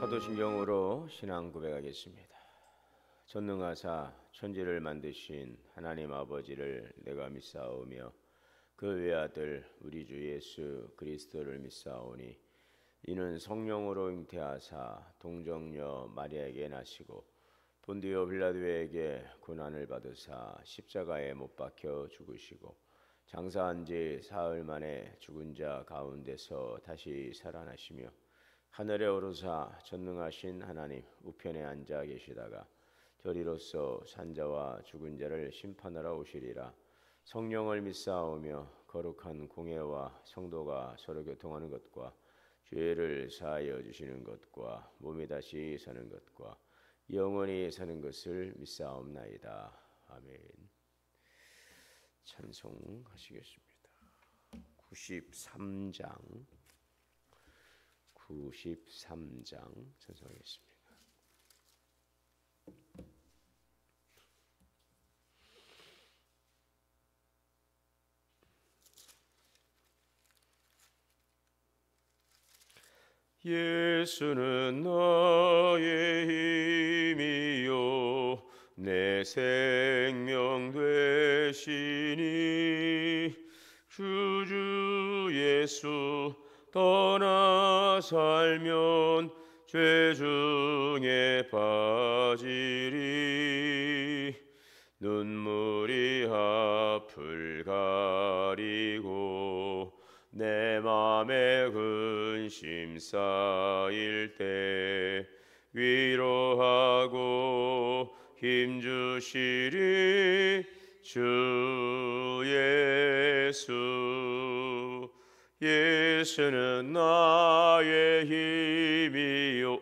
사도신경으로 신앙 고백하겠습니다. 전능하사 천지를 만드신 하나님 아버지를 내가 믿사오며 그 외아들 우리 주 예수 그리스도를 믿사오니 이는 성령으로 잉태하사 동정녀 마리아에게 나시고 본디오 빌라도에게 고난을 받으사 십자가에 못 박혀 죽으시고 장사한 지 사흘 만에 죽은 자 가운데서 다시 살아나시며 하늘에 오르사 전능하신 하나님 우편에 앉아 계시다가 저리로서 산자와 죽은 자를 심판하러 오시리라. 성령을 믿사오며 거룩한 공회와 성도가 서로 교통하는 것과 죄를 사하여 주시는 것과 몸이 다시 사는 것과 영원히 사는 것을 믿사옵나이다. 아멘. 찬송하시겠습니다. 93장 찬송하겠습니다. 예수는 나의 힘이요 내 생명 되시니 주 예수 떠나 살면 죄 중에 빠지리. 눈물이 앞을 가리고 내 맘에 근심 쌓일 때 위로하고 힘주시리 주 예수. 예수는 나의 힘이요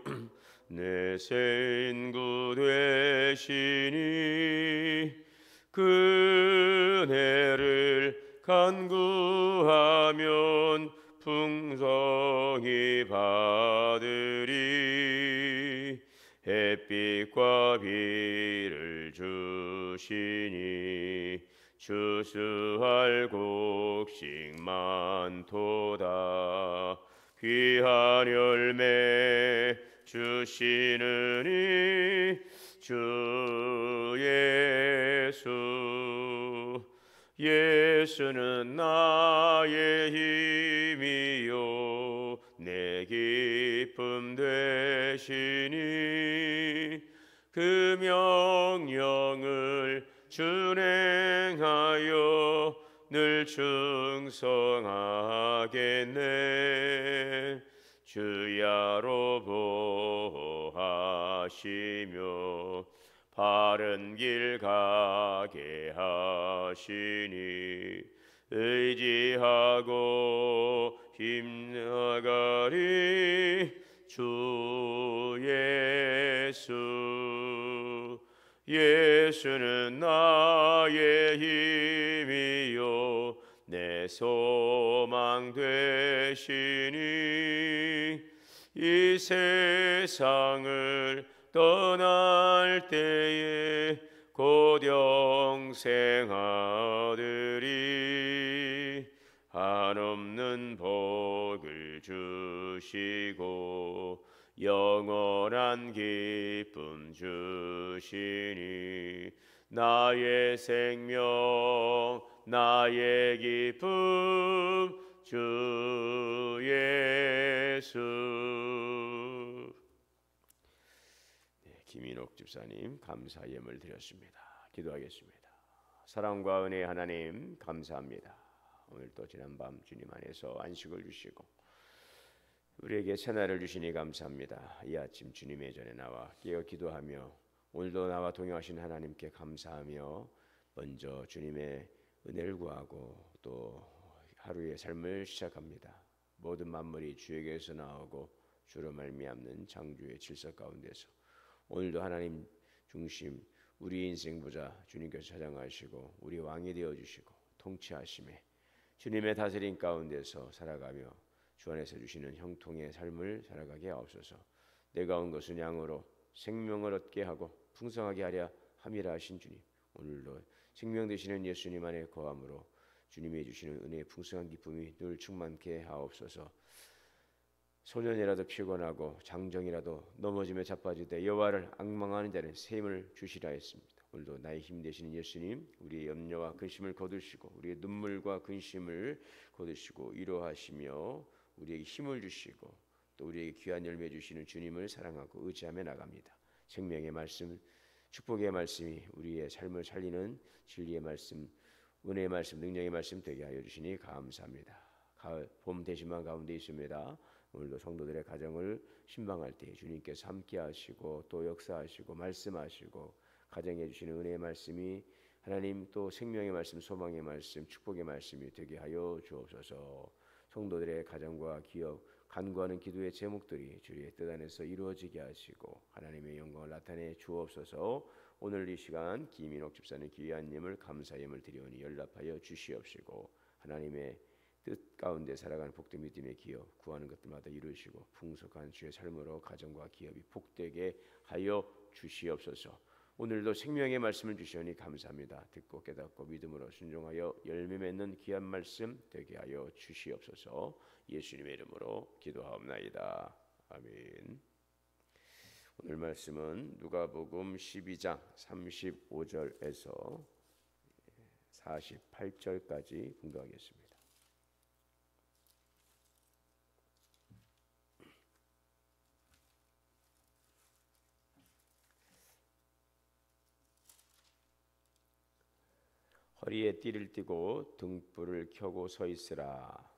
내 생구 되시니 그네를 간구하면 풍성히 받으리. 햇빛과 비를 주시니 추수할 곡식 많도다. 귀한 열매 주시느니 주 예수. 예수는 나의 힘이요 내 기쁨 되시니 그 명령을 준행하여 늘 충성하겠네. 주야로 보호하시며 바른 길 가게 하시니 의지하고 힘나가리 주 예수. 예수는 나의 힘이요 내 소망 되시니 이 세상을 떠날 때에 곧 영생하리리. 한없는 복을 주시고 영원한 기쁨 주시니 나의 생명 나의 기쁨 주 예수. 김인옥 집사님 감사 예물 드렸습니다. 기도하겠습니다. 사랑과 은혜의 하나님 감사합니다. 오늘 또 지난밤 주님 안에서 안식을 주시고 우리에게 새날을 주시니 감사합니다. 이 아침 주님의 전에 나와 깨어 기도하며 오늘도 나와 동행하신 하나님께 감사하며 먼저 주님의 은혜를 구하고 또 하루의 삶을 시작합니다. 모든 만물이 주에게서 나오고 주로 말미암는 창조의 질서 가운데서 오늘도 하나님 중심 우리 인생 보좌 주님께서 찾아가시고 우리 왕이 되어주시고 통치하심에 주님의 다스림 가운데서 살아가며 주 안에서 주시는 형통의 삶을 살아가게 하옵소서. 내가 온 것은 양으로 생명을 얻게 하고 풍성하게 하려 함이라 하신 주님, 오늘도 생명 되시는 예수님 안에 거함으로 주님이 주시는 은혜의 풍성한 기쁨이 늘 충만케 하옵소서. 소년이라도 피곤하고 장정이라도 넘어지며 자빠지되 여호와를 앙망하는 자는 새 힘을 주시라 했습니다. 오늘도 나의 힘 되시는 예수님, 우리의 염려와 근심을 거두시고 우리의 눈물과 근심을 거두시고 위로하시며 우리에게 힘을 주시고 또 우리에게 귀한 열매 주시는 주님을 사랑하고 의지하며 나갑니다. 생명의 말씀, 축복의 말씀이 우리의 삶을 살리는 진리의 말씀, 은혜의 말씀, 능력의 말씀 되게 하여 주시니 감사합니다. 가을, 봄 대신만 가운데 있습니다. 오늘도 성도들의 가정을 신방할 때 주님께서 함께 하시고 또 역사하시고 말씀하시고 가정해 주시는 은혜의 말씀이 하나님 또 생명의 말씀, 소망의 말씀, 축복의 말씀이 되게 하여 주옵소서. 성도들의 가정과 기업, 간구하는 기도의 제목들이 주의 뜻 안에서 이루어지게 하시고 하나님의 영광을 나타내 주옵소서. 오늘 이 시간 김인옥 집사님 귀한 예물 감사의 예물 드리오니 연락하여 주시옵시고 하나님의 뜻 가운데 살아가는 복된 믿음의 기업 구하는 것들마다 이루시고 풍성한 주의 삶으로 가정과 기업이 복되게 하여 주시옵소서. 오늘도 생명의 말씀을 주시오니 감사합니다. 듣고 깨닫고 믿음으로 순종하여 열매 맺는 귀한 말씀 되게 하여 주시옵소서. 예수님의 이름으로 기도하옵나이다. 아멘. 오늘 말씀은 누가복음 12장 35절에서 48절까지 공부하겠습니다. 허리에 띠를 띠고 등불을 켜고 서 있으라.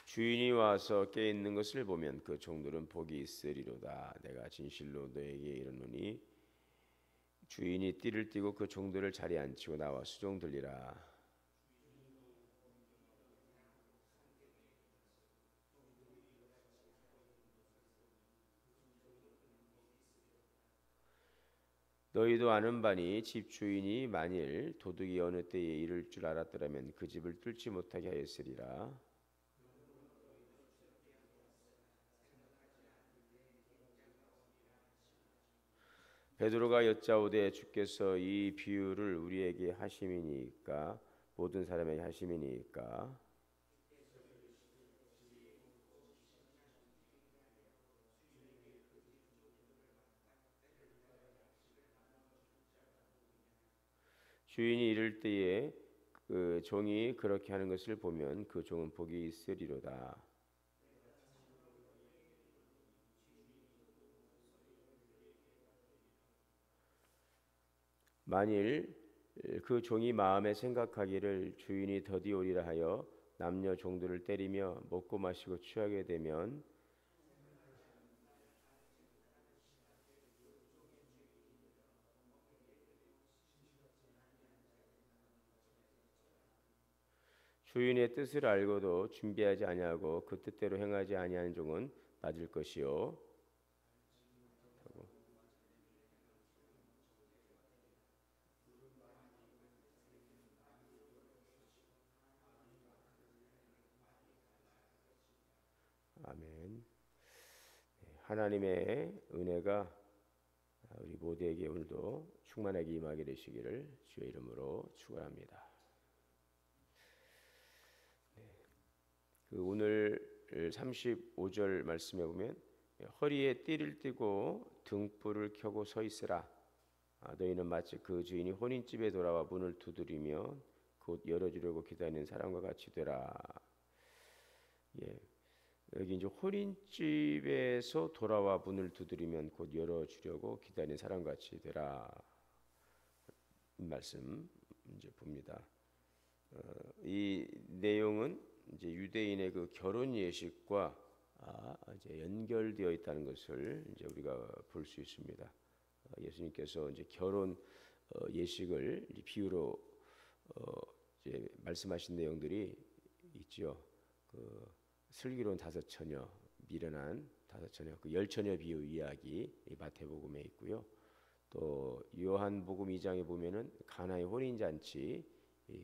주인이 와서 깨 있는 것을 보면 그 종들은 복이 있으리로다. 내가 진실로 너에게 이르노니 주인이 띠를 띠고 그 종들을 자리에 앉히고 나와 수종 들리라. 너희도 아는 바니 집주인이 만일 도둑이 어느 때에 이를 줄 알았더라면 그 집을 뚫지 못하게 하였으리라. 베드로가 여짜오되 주께서 이 비유를 우리에게 하심이니까 모든 사람에게 하심이니까 주인이 이를 때에 그 종이 그렇게 하는 것을 보면 그 종은 복이 있으리로다. 만일 그 종이 마음에 생각하기를 주인이 더디 오리라 하여 남녀 종들을 때리며 먹고 마시고 취하게 되면 주인의 뜻을 알고도 준비하지 아니하고 그 뜻대로 행하지 아니하는 종은 맞을 것이요. 아멘. 하나님의 은혜가 우리 모두에게 오늘도 충만하게 임하게 되시기를 주의 이름으로 축원합니다. 그 오늘 35절 말씀에 보면 허리에 띠를 띠고 등불을 켜고 서 있으라. 너희는 마치 그 주인이 혼인집에 돌아와 문을 두드리며 곧 열어주려고 기다리는 사람과 같이 되라. 예, 여기 이제 혼인집에서 돌아와 문을 두드리면 곧 열어주려고 기다리는 사람과 같이 되라. 말씀 이제 봅니다. 이 내용은 이제 유대인의 그 결혼 예식과 이제 연결되어 있다는 것을 이제 우리가 볼 수 있습니다. 예수님께서 이제 결혼 예식을 비유로 이제 말씀하신 내용들이 있죠. 그 슬기로운 5처녀, 미련한 5처녀, 그 10처녀 비유 이야기 마태복음에 있고요. 또 요한복음 2장에 보면은 가나의 혼인 잔치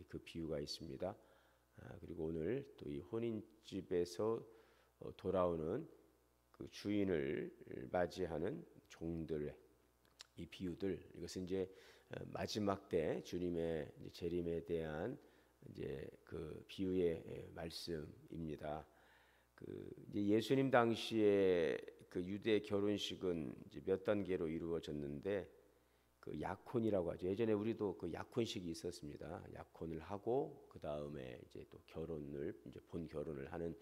그 비유가 있습니다. 그리고 오늘 또 이 혼인집에서 돌아오는 그 주인을 맞이하는 종들의 이 비유들, 이것은 이제 마지막 때 주님의 이제 재림에 대한 이제 그 비유의 말씀입니다. 그 이제 예수님 당시에 그 유대 결혼식은 이제 몇 단계로 이루어졌는데 그 약혼이라고 하죠. 예전에 우리도 그 약혼식이 있었습니다. 약혼을 하고 그 다음에 이제 또 결혼을 이제 본 결혼을 하는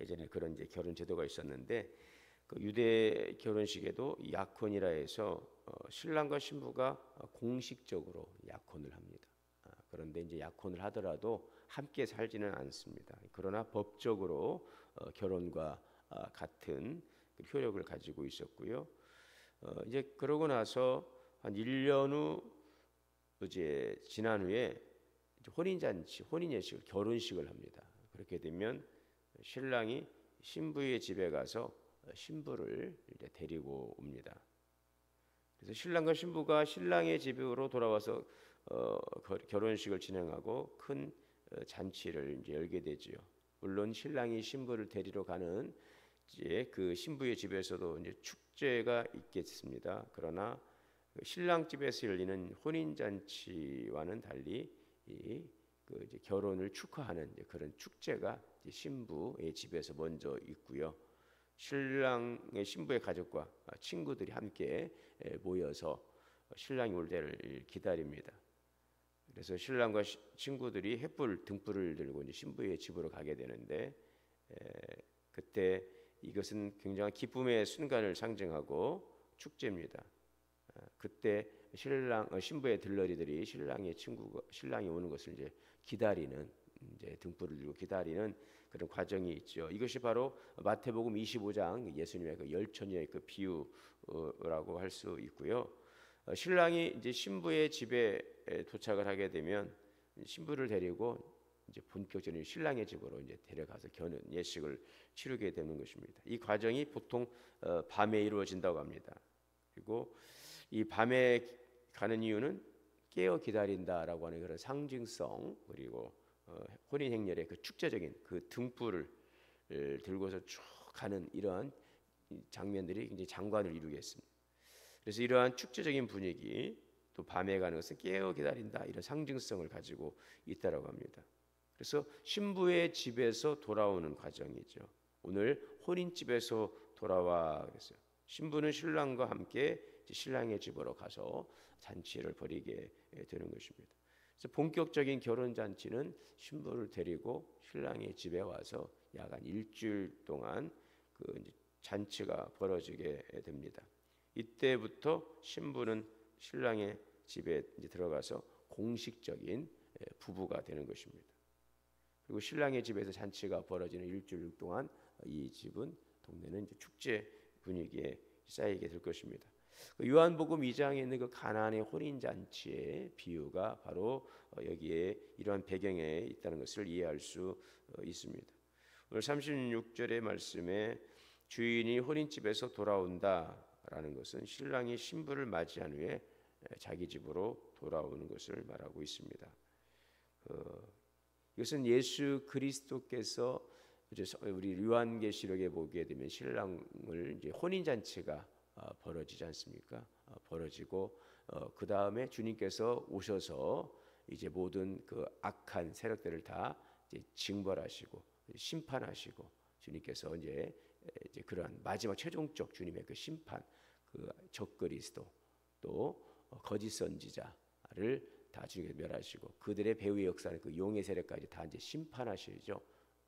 예전에 그런 이제 결혼 제도가 있었는데 그 유대 결혼식에도 약혼이라 해서 신랑과 신부가 공식적으로 약혼을 합니다. 그런데 이제 약혼을 하더라도 함께 살지는 않습니다. 그러나 법적으로 결혼과 같은 효력을 가지고 있었고요. 이제 그러고 나서 한 1년 후 이제 지난 후에 혼인잔치, 혼인예식을 결혼식을 합니다. 그렇게 되면 신랑이 신부의 집에 가서 신부를 이제 데리고 옵니다. 그래서 신랑과 신부가 신랑의 집으로 돌아와서 결혼식을 진행하고 큰 잔치를 이제 열게 되지요. 물론 신랑이 신부를 데리러 가는 이제 그 신부의 집에서도 이제 축제가 있겠습니다. 그러나 신랑 집에서 열리는 혼인 잔치와는 달리 그 이제 결혼을 축하하는 이제 그런 축제가 이제 신부의 집에서 먼저 있고요. 신랑의 신부의 가족과 친구들이 함께 모여서 신랑이 올 때를 기다립니다. 그래서 신랑과 친구들이 횃불 등불을 들고 이제 신부의 집으로 가게 되는데 그때 이것은 굉장한 기쁨의 순간을 상징하고 축제입니다. 그때 신부의 들러리들이 신랑이 오는 것을 이제 기다리는 이제 등불을 들고 기다리는 그런 과정이 있죠. 이것이 바로 마태복음 25장 예수님의 그 열처녀의 그 비유라고 할 수 있고요. 신랑이 이제 신부의 집에 도착을 하게 되면 신부를 데리고 이제 본격적인 신랑의 집으로 이제 데려가서 결혼 예식을 치르게 되는 것입니다. 이 과정이 보통 밤에 이루어진다고 합니다. 그리고 이 밤에 가는 이유는 깨어 기다린다라고 하는 그런 상징성 그리고 혼인 행렬의 그 축제적인 그 등불을 들고서 쭉 가는 이러한 장면들이 굉장히 장관을 이루겠습니다. 그래서 이러한 축제적인 분위기 또 밤에 가는 것은 깨어 기다린다 이런 상징성을 가지고 있다라고 합니다. 그래서 신부의 집에서 돌아오는 과정이죠. 오늘 혼인집에서 돌아와 그랬어요. 신부는 신랑과 함께 신랑의 집으로 가서 잔치를 벌이게 되는 것입니다. 그래서 본격적인 결혼 잔치는 신부를 데리고 신랑의 집에 와서 약 한 일주일 동안 그 이제 잔치가 벌어지게 됩니다. 이때부터 신부는 신랑의 집에 이제 들어가서 공식적인 부부가 되는 것입니다. 그리고 신랑의 집에서 잔치가 벌어지는 일주일 동안 이 집은 동네는 이제 축제 분위기에 쌓이게 될 것입니다. 요한복음 2장에 있는 그 가나안의 혼인 잔치의 비유가 바로 여기에 이러한 배경에 있다는 것을 이해할 수 있습니다. 오늘 36절의 말씀에 주인이 혼인집에서 돌아온다라는 것은 신랑이 신부를 맞이한 후에 자기 집으로 돌아오는 것을 말하고 있습니다. 이것은 예수 그리스도께서 우리 요한계시록에 보게 되면 신랑을 이제 혼인 잔치가 벌어지지 않습니까? 벌어지고 그 다음에 주님께서 오셔서 이제 모든 그 악한 세력들을 다 이제 징벌하시고 심판하시고 주님께서 이제 그러한 마지막 최종적 주님의 그 심판, 그 적그리스도 또 거짓 선지자를 다 주님께서 멸하시고 그들의 배후의 역사는 그 용의 세력까지 다 이제 심판하시죠.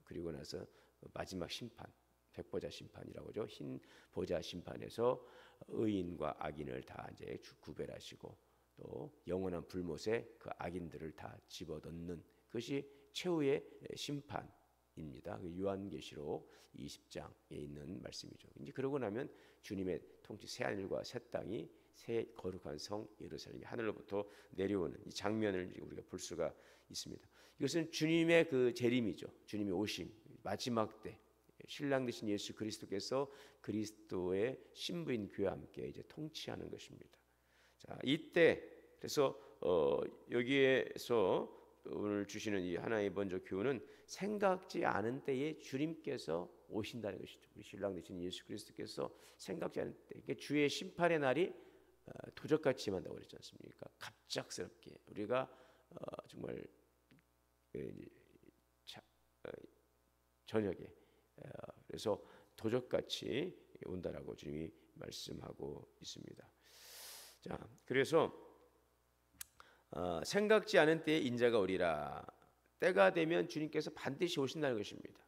그리고 나서 마지막 심판, 백보자 심판이라고 하죠. 흰 보자 심판에서 의인과 악인을 다 이제 구별하시고 또 영원한 불못에 그 악인들을 다 집어넣는 그것이 최후의 심판입니다. 요한계시록 20장에 있는 말씀이죠. 이제 그러고 나면 주님의 통치 새 하늘과 새 땅이 새 거룩한 성 예루살렘이 하늘로부터 내려오는 이 장면을 우리가 볼 수가 있습니다. 이것은 주님의 그 재림이죠. 주님의 오심 마지막 때 신랑 되신 예수 그리스도께서 그리스도의 신부인 교회와 함께 이제 통치하는 것입니다. 자, 이때 그래서 여기에서 오늘 주시는 이 하나의 먼저 교훈은 생각지 않은 때에 주님께서 오신다는 것이죠. 우리 신랑 되신 예수 그리스도께서 생각지 않은 때, 그러니까 주의 심판의 날이 도적같이 임한다고 그랬지 않습니까? 갑작스럽게 우리가 정말 저녁에 그래서 도적같이 온다라고 주님이 말씀하고 있습니다. 자, 그래서 생각지 않은 때에 인자가 오리라. 때가 되면 주님께서 반드시 오신다는 것입니다.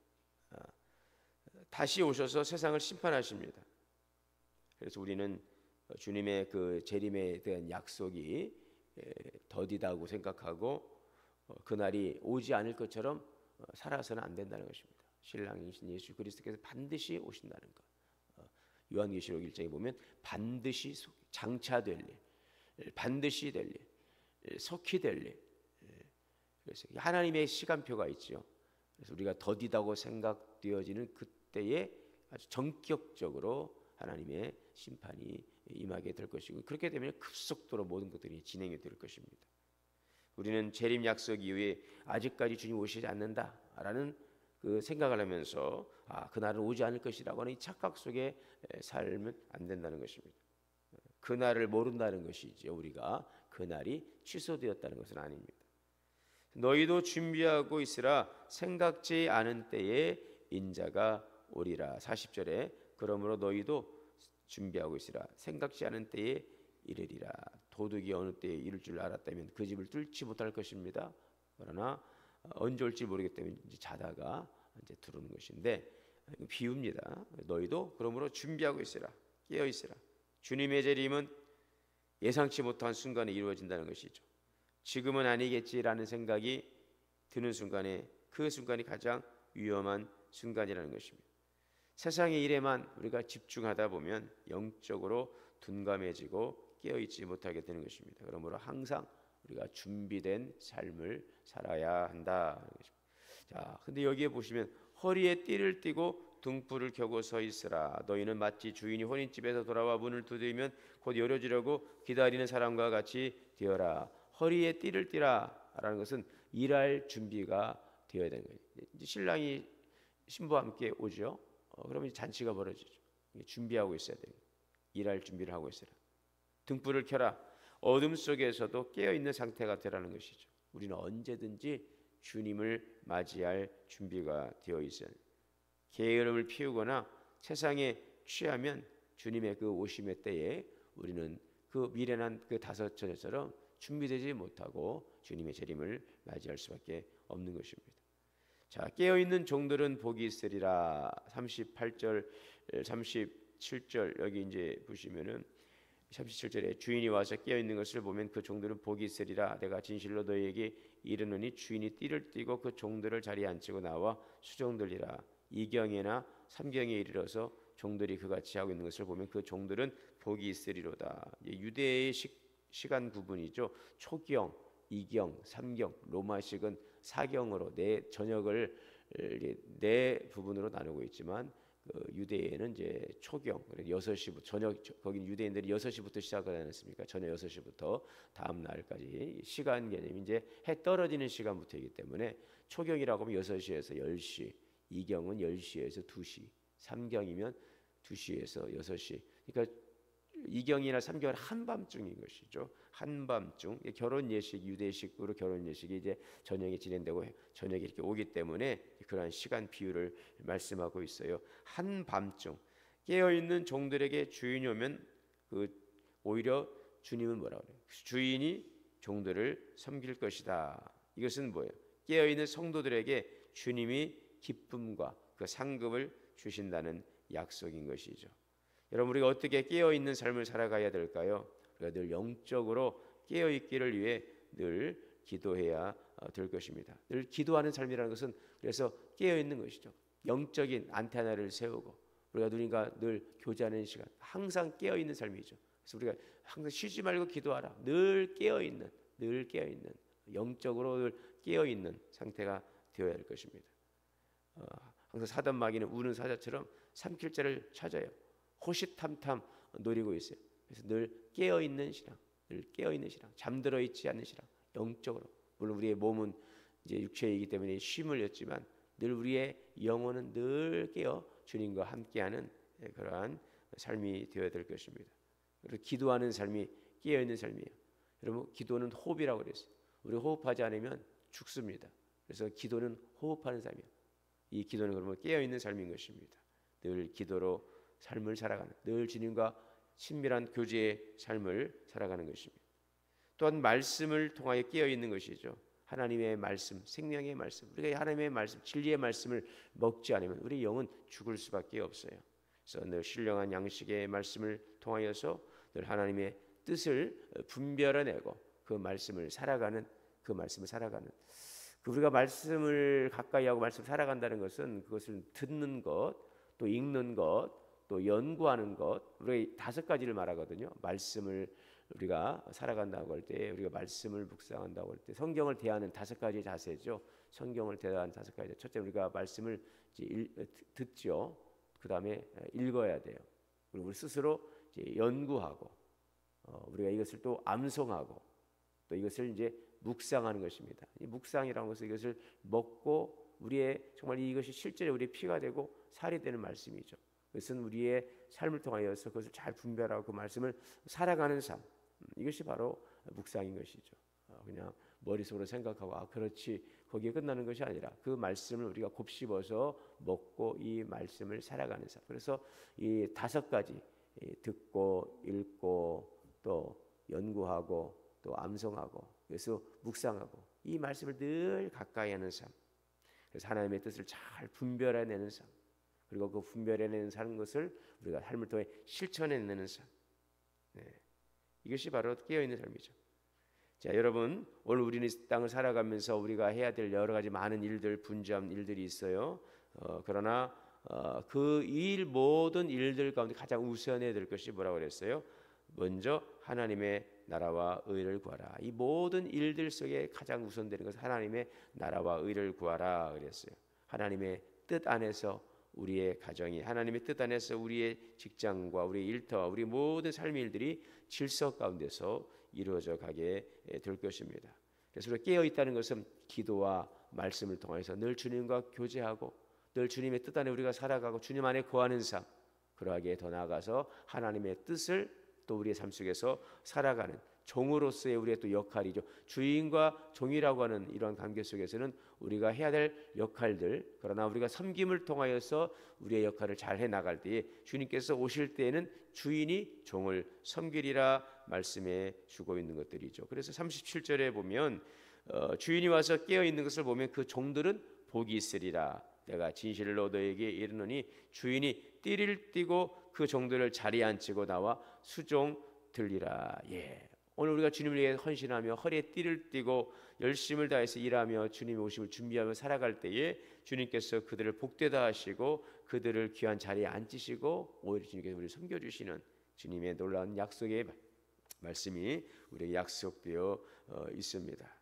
다시 오셔서 세상을 심판하십니다. 그래서 우리는 주님의 그 재림에 대한 약속이 더디다고 생각하고 그날이 오지 않을 것처럼 살아서는 안 된다는 것입니다. 신랑이신 예수 그리스도께서 반드시 오신다는 것. 요한계시록 1장에 보면 반드시 장차될 일, 반드시 될 일, 속히 될 일. 그래서 하나님의 시간표가 있죠. 그래서 우리가 더디다고 생각되어지는 그때에 아주 전격적으로 하나님의 심판이 임하게 될 것이고, 그렇게 되면 급속도로 모든 것들이 진행이 될 것입니다. 우리는 재림 약속 이후에 아직까지 주님 오시지 않는다라는 그 생각을 하면서 그날은 오지 않을 것이라고 하는 이 착각 속에 살면 안 된다는 것입니다. 그날을 모른다는 것이죠. 우리가 그날이 취소되었다는 것은 아닙니다. 너희도 준비하고 있으라. 생각지 않은 때에 인자가 오리라. 40절에 그러므로 너희도 준비하고 있으라. 생각지 않은 때에 이르리라. 도둑이 어느 때에 이를 줄 알았다면 그 집을 뚫지 못할 것입니다. 그러나 언제 올지 모르기 때문에 이제 자다가 이제 들어오는 것인데, 비유입니다. 너희도 그러므로 준비하고 있으라. 깨어 있으라. 주님의 재림은 예상치 못한 순간에 이루어진다는 것이죠. 지금은 아니겠지라는 생각이 드는 순간에 그 순간이 가장 위험한 순간이라는 것입니다. 세상의 일에만 우리가 집중하다 보면 영적으로 둔감해지고 깨어있지 못하게 되는 것입니다. 그러므로 항상 우리가 준비된 삶을 살아야 한다는 것입니다. 자, 근데 여기에 보시면 허리에 띠를 띠고 등불을 켜고 서 있으라. 너희는 마치 주인이 혼인집에서 돌아와 문을 두드리면 곧 열어주려고 기다리는 사람과 같이 되어라. 허리에 띠를 띠라라는 것은 일할 준비가 되어야 되는 거예요. 이제 신랑이 신부와 함께 오죠. 그러면 잔치가 벌어지죠. 준비하고 있어야 돼요. 일할 준비를 하고 있어라. 등불을 켜라. 어둠 속에서도 깨어 있는 상태가 되라는 것이죠. 우리는 언제든지 주님을 맞이할 준비가 되어 있어요. 게으름을 피우거나 세상에 취하면 주님의 그 오심의 때에 우리는 그 미련한 그 다섯 처녀처럼 준비되지 못하고 주님의 재림을 맞이할 수밖에 없는 것입니다. 자, 깨어 있는 종들은 복이 있으리라. 38절, 37절 여기 이제 보시면은 37절에 주인이 와서 깨어 있는 것을 보면 그 종들은 복이 있으리라. 내가 진실로 너희에게 이르노니 주인이 띠를 띠고 그 종들을 자리에 앉히고 나와 수종들이라. 2경에나 3경에 이르러서 종들이 그같이 하고 있는 것을 보면 그 종들은 복이 있으리로다. 유대의 시간 구분이죠. 초경, 2경, 3경, 로마식은 4경으로 네 저녁을 네 부분으로 나누고 있지만 유대에는 이제 초경, 6시부터 저녁, 거긴 유대인들이 6시부터 시작을 하지 않습니까? 저녁 6시부터 다음 날까지 시간 개념이 이제 해 떨어지는 시간부터이기 때문에 초경이라고 하면 6시에서 10시, 2경은 10시에서 2시, 3경이면 2시에서 6시. 그러니까 2경이나 3경은 한밤중인 것이죠. 한밤중. 결혼 예식, 유대식으로 결혼 예식이 이제 저녁에 진행되고 저녁에 이렇게 오기 때문에 그러한 시간 비율을 말씀하고 있어요. 한밤중 깨어 있는 종들에게 주인이 오면 오히려 주님은 뭐라 그래요? 주인이 종들을 섬길 것이다. 이것은 뭐예요? 깨어 있는 성도들에게 주님이 기쁨과 그 상급을 주신다는 약속인 것이죠. 여러분, 우리가 어떻게 깨어있는 삶을 살아가야 될까요? 우리가 늘 영적으로 깨어있기를 위해 늘 기도해야 될 것입니다. 늘 기도하는 삶이라는 것은 그래서 깨어있는 것이죠. 영적인 안테나를 세우고 우리가 누군가 늘 교제하는 시간, 항상 깨어있는 삶이죠. 그래서 우리가 항상 쉬지 말고 기도하라. 늘 깨어있는 영적으로 늘 깨어있는 상태가 되어야 할 것입니다. 항상 사단 마귀는 우는 사자처럼 삼킬 자를 찾아요. 호시탐탐 노리고 있어요. 그래서 늘 깨어있는 신앙, 잠들어 있지 않는 신앙, 영적으로. 물론 우리의 몸은 이제 육체이기 때문에 쉼을 였지만 늘 우리의 영혼은 늘 깨어 주님과 함께하는 그러한 삶이 되어야 될 것입니다. 그리고 기도하는 삶이 깨어 있는 삶이에요. 여러분, 기도는 호흡이라고 그랬어요. 우리 호흡하지 않으면 죽습니다. 그래서 기도는 호흡하는 삶이에요. 이 기도는 그러면 깨어 있는 삶인 것입니다. 늘 기도로 삶을 살아가는, 늘 주님과 친밀한 교제의 삶을 살아가는 것입니다. 또한 말씀을 통하여 깨어 있는 것이죠. 하나님의 말씀, 생명의 말씀, 우리가 하나님의 말씀, 진리의 말씀을 먹지 않으면 우리 영은 죽을 수밖에 없어요. 그래서 늘 신령한 양식의 말씀을 통하여서 늘 하나님의 뜻을 분별해내고 그 말씀을 살아가는, 우리가 말씀을 가까이 하고 말씀을 살아간다는 것은 그것을 듣는 것, 또 읽는 것, 또 연구하는 것, 우리가 5가지를 말하거든요. 말씀을 우리가 살아간다고 할 때, 우리가 말씀을 묵상한다고 할 때, 성경을 대하는 5가지 자세죠. 성경을 대하는 5가지. 첫째, 우리가 말씀을 듣죠. 그 다음에 읽어야 돼요. 그리고 우리 스스로 이제 연구하고, 우리가 이것을 또 암송하고, 또 이것을 이제 묵상하는 것입니다. 이 묵상이라는 것은 이것을 먹고 우리의 정말 이것이 실제로 우리의 피가 되고 살이 되는 말씀이죠. 그것은 우리의 삶을 통하여서 그것을 잘 분별하고 그 말씀을 살아가는 삶, 이것이 바로 묵상인 것이죠. 그냥 머릿속으로 생각하고 그렇지, 거기에 끝나는 것이 아니라 그 말씀을 우리가 곱씹어서 먹고 이 말씀을 살아가는 삶. 그래서 이 5가지, 듣고 읽고 또 연구하고 또 암송하고, 그래서 묵상하고, 이 말씀을 늘 가까이 하는 삶. 그래서 하나님의 뜻을 잘 분별해내는 삶, 그리고 그 분별해내는 사는 것을 우리가 삶을 통해 실천해내는 삶. 이것이 바로 깨어있는 삶이죠. 자, 여러분, 오늘 우리는 이 땅을 살아가면서 우리가 해야 될 여러 가지 많은 일들, 분주한 일들이 있어요. 그러나 그 모든 일들 가운데 가장 우선해야 될 것이 뭐라고 그랬어요? 먼저 하나님의 나라와 의를 구하라. 이 모든 일들 속에 가장 우선되는 것은 하나님의 나라와 의를 구하라 그랬어요. 하나님의 뜻 안에서 우리의 가정이, 하나님의 뜻 안에서 우리의 직장과 우리의 일터와 우리 모든 삶의 일들이 질서 가운데서 이루어져 가게 될 것입니다. 그래서 우리가 깨어 있다는 것은 기도와 말씀을 통해서 늘 주님과 교제하고 늘 주님의 뜻 안에 우리가 살아가고 주님 안에 거하는 삶, 그러하게 더 나아가서 하나님의 뜻을 또 우리의 삶 속에서 살아가는 종으로서의 우리의 또 역할이죠. 주인과 종이라고 하는 이러한 관계 속에서는 우리가 해야 될 역할들, 그러나 우리가 섬김을 통하여서 우리의 역할을 잘 해나갈 때에 주님께서 오실 때에는 주인이 종을 섬기리라 말씀해 주고 있는 것들이죠. 그래서 37절에 보면 주인이 와서 깨어있는 것을 보면 그 종들은 복이 있으리라. 내가 진실로 너에게 이르노니 주인이 띠를 띠고 그 종들을 자리에 앉히고 나와 수종 들리라. 오늘 우리가 주님을 위해 헌신하며 허리에 띠를 띠고 열심을 다해서 일하며 주님의 오심을 준비하며 살아갈 때에 주님께서 그들을 복되다 하시고 그들을 귀한 자리에 앉히시고 오히려 주님께서 우리를 섬겨주시는 주님의 놀라운 약속의 말씀이 우리에게 약속되어 있습니다.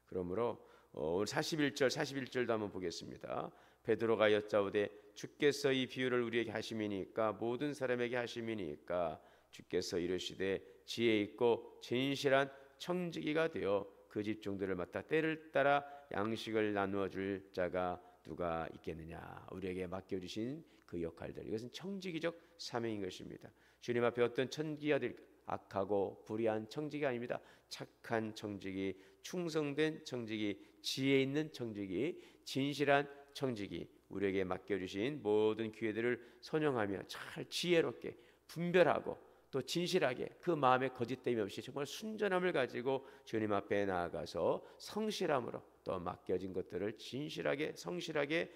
그러므로 오늘 41절도 한번 보겠습니다. 베드로가 여짜오되 주께서 이 비유를 우리에게 하심이니까 모든 사람에게 하심이니까 주께서 이르시되 지혜 있고 진실한 청지기가 되어 그 집 종들을 맡아 때를 따라 양식을 나누어 줄 자가 누가 있겠느냐. 우리에게 맡겨주신 그 역할들, 이것은 청지기적 사명인 것입니다. 주님 앞에 어떤 청지기가 될까? 악하고 불의한 청지기 아닙니다. 착한 청지기, 충성된 청지기, 지혜 있는 청지기, 진실한 청지기, 우리에게 맡겨주신 모든 기회들을 선용하며 잘 지혜롭게 분별하고 또 진실하게 그 마음에 거짓됨이 없이 정말 순전함을 가지고 주님 앞에 나아가서 성실함으로 또 맡겨진 것들을 진실하게 성실하게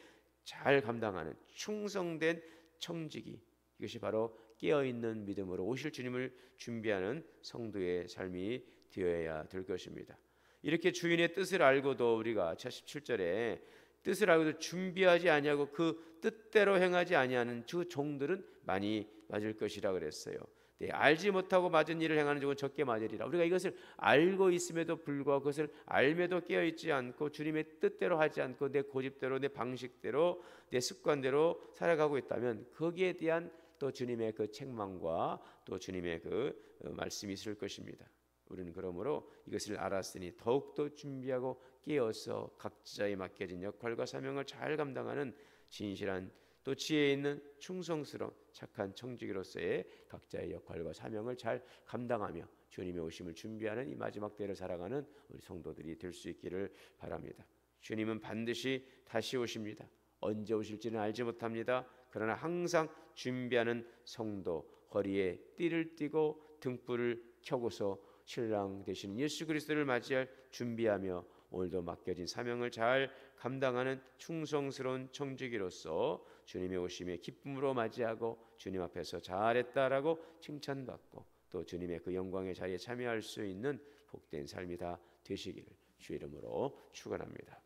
잘 감당하는 충성된 청지기, 이것이 바로 깨어있는 믿음으로 오실 주님을 준비하는 성도의 삶이 되어야 될 것입니다. 이렇게 주인의 뜻을 알고도 우리가 77절에 뜻을 알고도 준비하지 아니하고 그 뜻대로 행하지 아니하는 그 종들은 많이 맞을 것이라 그랬어요. 알지 못하고 맞은 일을 행하는 종은 적게 맞으리라. 우리가 이것을 알고 있음에도 불구하고 그것을 알매도 깨어있지 않고 주님의 뜻대로 하지 않고 내 고집대로 내 방식대로 내 습관대로 살아가고 있다면 거기에 대한 또 주님의 그 책망과 또 주님의 그 말씀이 있을 것입니다. 우리는 그러므로 이것을 알았으니 더욱더 준비하고 깨어서 각자의 맡겨진 역할과 사명을 잘 감당하는 진실한 또 지혜 있는 충성스러운 착한 청지기로서의 각자의 역할과 사명을 잘 감당하며 주님의 오심을 준비하는 이 마지막 때를 살아가는 우리 성도들이 될 수 있기를 바랍니다. 주님은 반드시 다시 오십니다. 언제 오실지는 알지 못합니다. 그러나 항상 준비하는 성도, 허리에 띠를 띠고 등불을 켜고서 신랑 되시는 예수 그리스도를 맞이할 준비하며 오늘도 맡겨진 사명을 잘 감당하는 충성스러운 청지기로서 주님의 오심에 기쁨으로 맞이하고 주님 앞에서 잘했다라고 칭찬받고 또 주님의 그 영광의 자리에 참여할 수 있는 복된 삶이 다 되시기를 주 이름으로 축원합니다.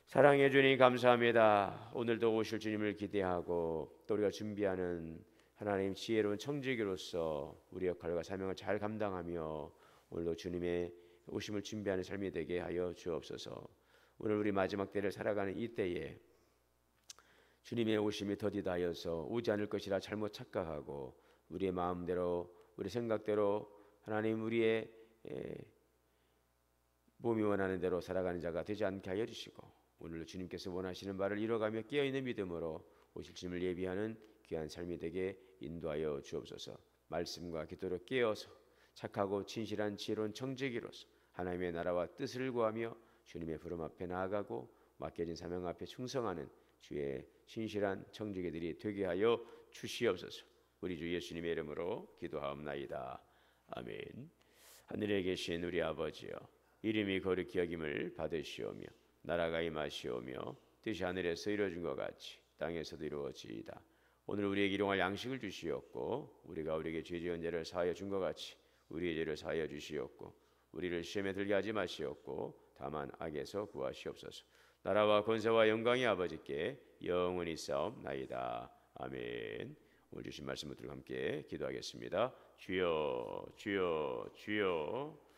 사랑해 주님 감사합니다. 오늘도 오실 주님을 기대하고 또 우리가 준비하는 하나님 지혜로운 청지기로서 우리 역할과 사명을 잘 감당하며 오늘도 주님의 오심을 준비하는 삶이 되게 하여 주옵소서. 오늘 우리 마지막 때를 살아가는 이 때에 주님의 오심이 더디다하여서 오지 않을 것이라 잘못 착각하고 우리의 마음대로 우리 생각대로 하나님 우리의 몸이 원하는 대로 살아가는 자가 되지 않게 하여 주시고 오늘도 주님께서 원하시는 바를 이뤄가며 깨어있는 믿음으로 오실 주님을 예비하는 귀한 삶이 되게 인도하여 주옵소서. 말씀과 기도로 깨어서 착하고 진실한 지혜로운 청지기로서 하나님의 나라와 뜻을 구하며 주님의 부름 앞에 나아가고 맡겨진 사명 앞에 충성하는 주의 신실한 청지기들이 되게 하여 주시옵소서. 우리 주 예수님의 이름으로 기도하옵나이다. 아멘. 하늘에 계신 우리 아버지여, 이름이 거룩히 여김을 받으시오며 나라가 임하시오며 뜻이 하늘에서 이루어진 것 같이 땅에서도 이루어지이다. 오늘 우리에게 일용할 양식을 주시옵고 우리가 우리에게 죄 지은 죄를 사하여 준 것 같이 우리의 죄를 사하여 주시옵고 우리를 시험에 들게 하지 마시옵고 다만 악에서 구하시옵소서. 나라와 권세와 영광이 아버지께 영원히 있사옵나이다. 아멘. 오늘 주신 말씀을 들고 함께 기도하겠습니다. 주여 주여 주여.